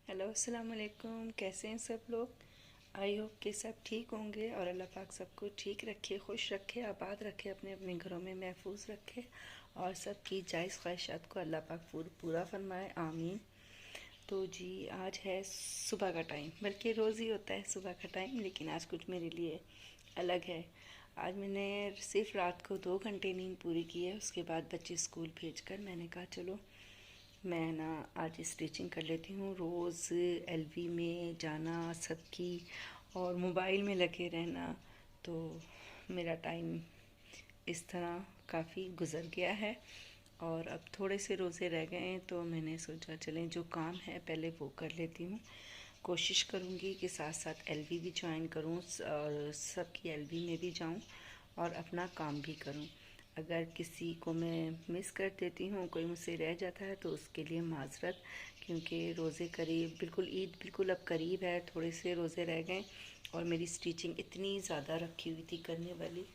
Hello अस्सलाम वालेकुम। कैसे हैं सब लोग। आई होप कि सब ठीक होंगे और अल्लाह पाक सबको ठीक रखे, खुश रखे, आबाद रखे, अपने अपने घरों में महफूज रखे और सबकी जायज़ ख्वाहिशात को अल्लाह पाक पूरा फरमाए, आमीन। तो जी आज है सुबह का टाइम, बल्कि रोज़ ही होता है सुबह का टाइम, लेकिन आज कुछ मेरे लिए अलग है। आज मैंने सिर्फ रात को 2 घंटे नींद पूरी की है। उसके बाद बच्चे स्कूल भेजकर मैंने कहा चलो मैं ना आज स्टिचिंग कर लेती हूँ। रोज़ एलवी में जाना सबकी और मोबाइल में लगे रहना, तो मेरा टाइम इस तरह काफ़ी गुज़र गया है और अब थोड़े से रोज़े रह गए हैं, तो मैंने सोचा चलें जो काम है पहले वो कर लेती हूँ। कोशिश करूँगी कि साथ साथ एलवी भी ज्वाइन करूँ और सबकी एलवी में भी जाऊँ और अपना काम भी करूँ। अगर किसी को मैं मिस कर देती हूँ, कोई मुझसे रह जाता है, तो उसके लिए माज़रत, क्योंकि रोज़े करीब बिल्कुल ईद बिल्कुल अब करीब है, थोड़े से रोज़े रह गए और मेरी स्टिचिंग इतनी ज़्यादा रखी हुई थी करने वाली।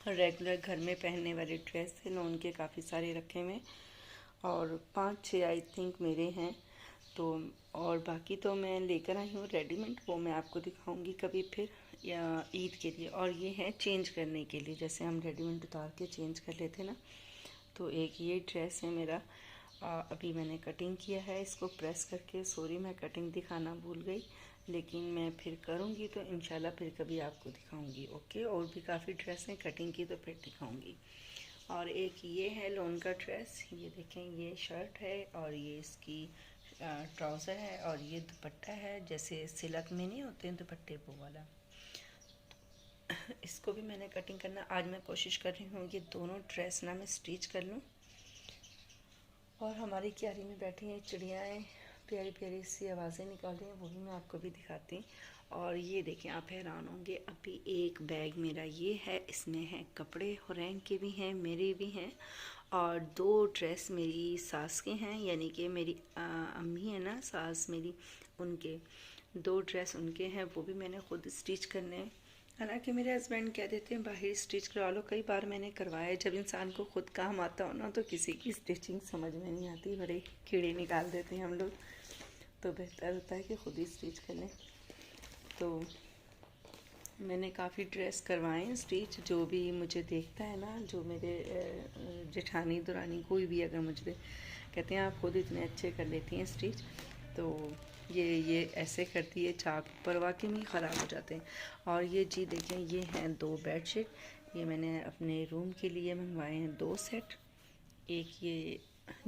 रेगुलर घर में पहनने वाले ड्रेस थे, लोन के काफ़ी सारे रखे हुए और 5-6 आई थिंक मेरे हैं। तो और बाकी तो मैं लेकर आई हूँ रेडीमेड, वो मैं आपको दिखाऊंगी कभी फिर या ईद के लिए। और ये है चेंज करने के लिए, जैसे हम रेडीमेड उतार के चेंज कर लेते ना। तो एक ये ड्रेस है मेरा, अभी मैंने कटिंग किया है इसको प्रेस करके। सॉरी मैं कटिंग दिखाना भूल गई, लेकिन मैं फिर करूँगी तो इंशाल्लाह फिर कभी आपको दिखाऊंगी। ओके, और भी काफ़ी ड्रेस हैं कटिंग की, तो फिर दिखाऊंगी। और एक ये है लोन का ड्रेस, ये देखें, ये शर्ट है और ये इसकी ट्राउज़र है और ये दुपट्टा है, जैसे सिलक में नहीं होते हैं दुपट्टे वो वाला। इसको भी मैंने कटिंग करना, आज मैं कोशिश कर रही हूँ ये दोनों ड्रेस ना मैं स्टिच कर लूँ। और हमारी क्यारी में बैठी हैं चिड़ियाएँ, प्यारी प्यारी सी आवाज़ें निकाल रही हैं, वो भी मैं आपको भी दिखाती। और ये देखें, आप हैरान होंगे, अभी एक बैग मेरा ये है, इसमें है कपड़े, हुरैन के भी हैं, मेरे भी हैं, और 2 ड्रेस मेरी सास के हैं, यानी कि मेरी अम्मी है ना सास मेरी, उनके 2 ड्रेस उनके हैं, वो भी मैंने खुद स्टिच करने हैं। हालांकि मेरे हस्बैंड कह देते हैं बाहर स्टिच करवा लो, कई बार मैंने करवाया। जब इंसान को खुद काम आता हो ना, तो किसी की स्टिचिंग समझ में नहीं आती, बड़े कीड़े निकाल देते हैं हम लोग, तो बेहतर होता है कि खुद ही स्टिच कर लें। तो मैंने काफ़ी ड्रेस करवाए हैं स्टिच। जो भी मुझे देखता है ना, जो मेरे जेठानी दुरानी कोई भी अगर मुझे कहते हैं आप खुद इतने अच्छे कर लेती हैं स्टिच, तो ये ऐसे करती है, चाक पर वाकई में ख़राब हो जाते हैं। और ये जी देखें, ये हैं 2 बेडशीट, ये मैंने अपने रूम के लिए मंगवाए हैं 2 सेट। एक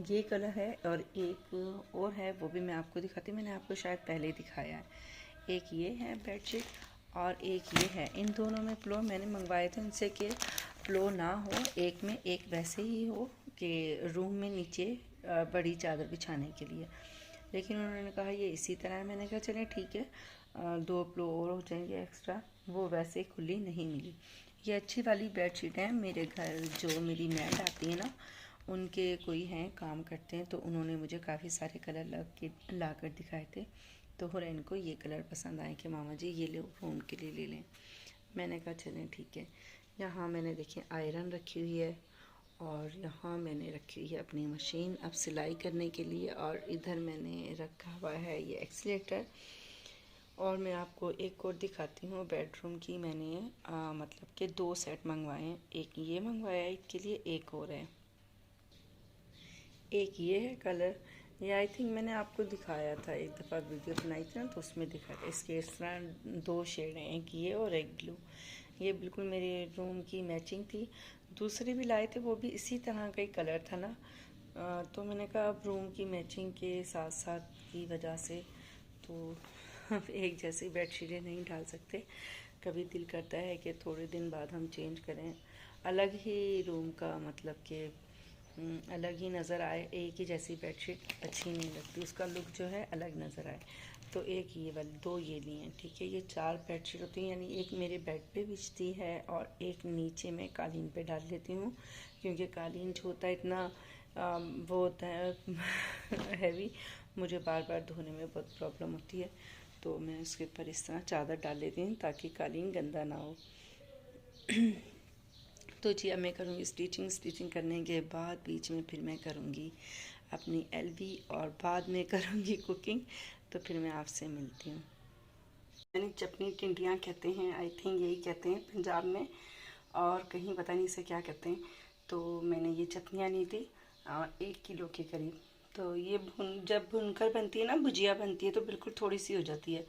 ये कलर है और एक और है, वो भी मैं आपको दिखाती हूँ, मैंने आपको शायद पहले दिखाया है। एक ये है बेडशीट और एक ये है। इन दोनों में पिलो मैंने मंगवाए थे उनसे कि पिलो ना हो एक में, एक वैसे ही हो कि रूम में नीचे बड़ी चादर बिछाने के लिए। लेकिन उन्होंने कहा ये इसी तरह है। मैंने कहा चलें ठीक है, 2 पिलो और हो जाएंगे एक्स्ट्रा। वो वैसे खुली नहीं मिली। ये अच्छी वाली बेडशीट है, मेरे घर जो मेरी मैड आती है ना, उनके कोई हैं काम करते हैं, तो उन्होंने मुझे काफ़ी सारे कलर ला कर दिखाए थे। तो हुरैन को ये कलर पसंद आए कि मामा जी ये लो रूम के लिए ले लें। मैंने कहा चलें ठीक है। यहाँ मैंने देखिए आयरन रखी हुई है और यहाँ मैंने रखी हुई है अपनी मशीन अब सिलाई करने के लिए, और इधर मैंने रखा हुआ है ये एक्सीलेटर। और मैं आपको एक और दिखाती हूँ बेडरूम की। मैंने मतलब कि 2 सेट मंगवाए हैं, एक ये मंगवाया है, एक के लिए एक और है। एक ये है कलर, ये आई थिंक मैंने आपको दिखाया था, एक दफ़ा वीडियो बनाई थी ना, तो उसमें दिखाया था। इसके इस तरह 2 शेड हैं, एक ये और एक ब्लू। ये बिल्कुल मेरे रूम की मैचिंग थी। दूसरे भी लाए थे, वो भी इसी तरह का ही कलर था ना। तो मैंने कहा अब रूम की मैचिंग के साथ साथ की वजह से तो अब एक जैसी बेडशीटें नहीं डाल सकते। कभी दिल करता है कि थोड़े दिन बाद हम चेंज करें, अलग ही रूम का मतलब कि अलग ही नज़र आए। एक ही जैसी बेडशीट अच्छी नहीं लगती, उसका लुक जो है अलग नज़र आए। तो एक ये वाली 2 ये लिए हैं, ठीक है। ये 4 बेडशीट होती हैं, यानी एक मेरे बेड पे बिछती है और एक नीचे मैं कालीन पे डाल लेती हूँ, क्योंकि कालीन जो होता है इतना वो होता है हैवी, मुझे बार बार धोने में बहुत प्रॉब्लम होती है। तो मैं उसके ऊपर इस तरह चादर डाल लेती हूँ ताकि कालीन गंदा ना हो। तो जी अब मैं करूँगी स्टिचिंग करने के बाद बीच में फिर मैं करूँगी अपनी एलबी और बाद में करूँगी कुकिंग। तो फिर मैं आपसे मिलती हूँ। यानी चपनी टिंडियाँ कहते हैं, आई थिंक यही कहते हैं पंजाब में, और कहीं पता नहीं से क्या कहते हैं। तो मैंने ये चटनियाँ ली थी 1 किलो के करीब। तो ये जब भुनकर बनती है ना, भुजिया बनती है, तो बिल्कुल थोड़ी सी हो जाती है।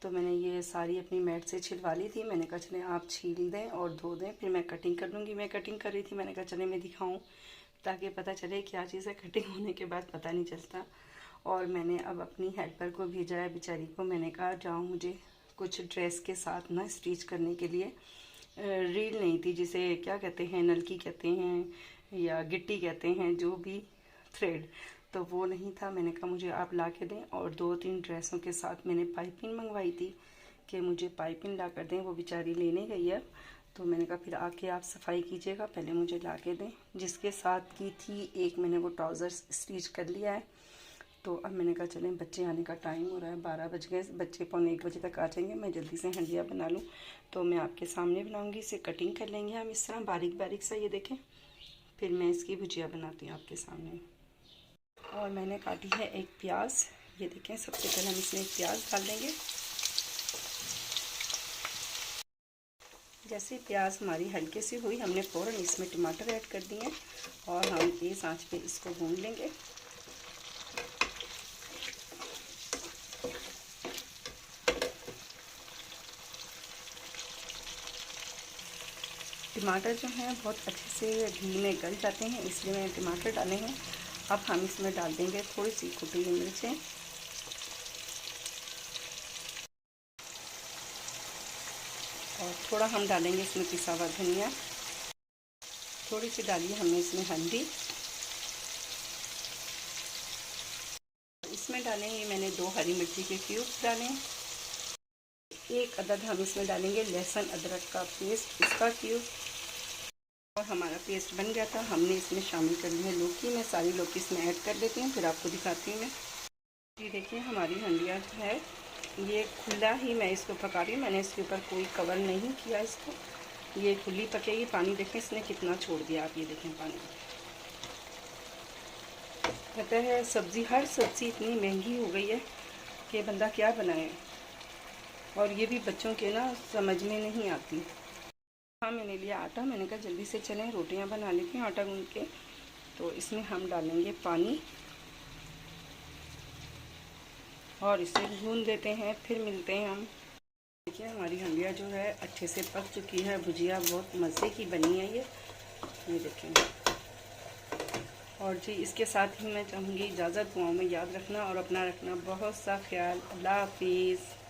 तो मैंने ये सारी अपनी मैट से छिलवा ली थी। मैंने कहा चले आप छील दें और धो दें, फिर मैं कटिंग कर लूँगी। मैं कटिंग कर रही थी, मैंने कहा चले मैं दिखाऊँ ताकि पता चले क्या चीज़ है। कटिंग होने के बाद पता नहीं चलता। और मैंने अब अपनी हेल्पर को भेजा है बेचारी को। मैंने कहा जाओ मुझे कुछ ड्रेस के साथ ना स्टिच करने के लिए। रील नहीं थी, जिसे क्या कहते हैं, नलकी कहते हैं या गिट्टी कहते हैं, जो भी थ्रेड, तो वो नहीं था। मैंने कहा मुझे आप ला के दें। और 2-3 ड्रेसों के साथ मैंने पाइपिंग मंगवाई थी कि मुझे पाइपिंग ला कर दें। वो बेचारी लेने गई है, तो मैंने कहा फिर आके आप सफाई कीजिएगा, पहले मुझे ला के दें। जिसके साथ की थी एक, मैंने वो ट्राउज़र्स स्टिच कर लिया है। तो अब मैंने कहा चलें, बच्चे आने का टाइम हो रहा है, 12 बज गए, बच्चे 1:45 बजे तक आ जाएंगे, मैं जल्दी से हंडिया बना लूँ। तो मैं आपके सामने बनाऊँगी। इसे कटिंग कर लेंगे हम इस तरह बारीक बारीक सा, ये देखें। फिर मैं इसकी भुजिया बनाती हूँ आपके सामने। और मैंने काटी है एक प्याज, ये देखें। सबसे पहले हम इसमें एक प्याज डाल देंगे। जैसे प्याज हमारी हल्के सी हुई, हमने फ़ौरन इसमें टमाटर ऐड कर दिए हैं और हम तेज़ आंच पे इसको भून लेंगे। टमाटर जो हैं बहुत अच्छे से घी में गल जाते हैं, इसलिए मैंने टमाटर डाले हैं। अब हम इसमें डाल देंगे थोड़ी सी कुटी हुई मिर्चें और थोड़ा हम डालेंगे इसमें पिसा हुआ धनिया। थोड़ी सी डालिए हमने इसमें हल्दी। इसमें डालेंगे मैंने 2 हरी मिर्ची के क्यूब डाले। 1 अदद हम इसमें डालेंगे लहसुन अदरक का पेस्ट, इसका क्यूब। और हमारा पेस्ट बन गया था, हमने इसमें शामिल कर ली है लौकी। मैं सारी लौकी इसमें ऐड कर देती हूँ, फिर आपको दिखाती हूँ मैं। ये देखिए हमारी हंडिया जो है ये खुला ही मैं इसको पका रही हूँ। मैंने इसके ऊपर कोई कवर नहीं किया इसको, ये खुली पकेगी। पानी देखें इसने कितना छोड़ दिया, आप ये देखें पानी। कहते हैं सब्ज़ी, हर सब्ज़ी इतनी महंगी हो गई है कि बंदा क्या बनाए, और ये भी बच्चों के ना समझ में नहीं आती। हाँ, मैंने लिया आटा। मैंने कहा जल्दी से चलें रोटियां बना लेती हूँ आटा गूंद के। तो इसमें हम डालेंगे पानी और इसे गूंद देते हैं, फिर मिलते हैं हम। देखिए हमारी हंडिया जो है अच्छे से पक चुकी है। भुजिया बहुत मज़े की बनी है ये देखें। और जी इसके साथ ही मैं चाहूँगी इजाज़त। दुआओं में याद रखना और अपना रखना बहुत सा ख्याल। अल्लाह हाफिज़।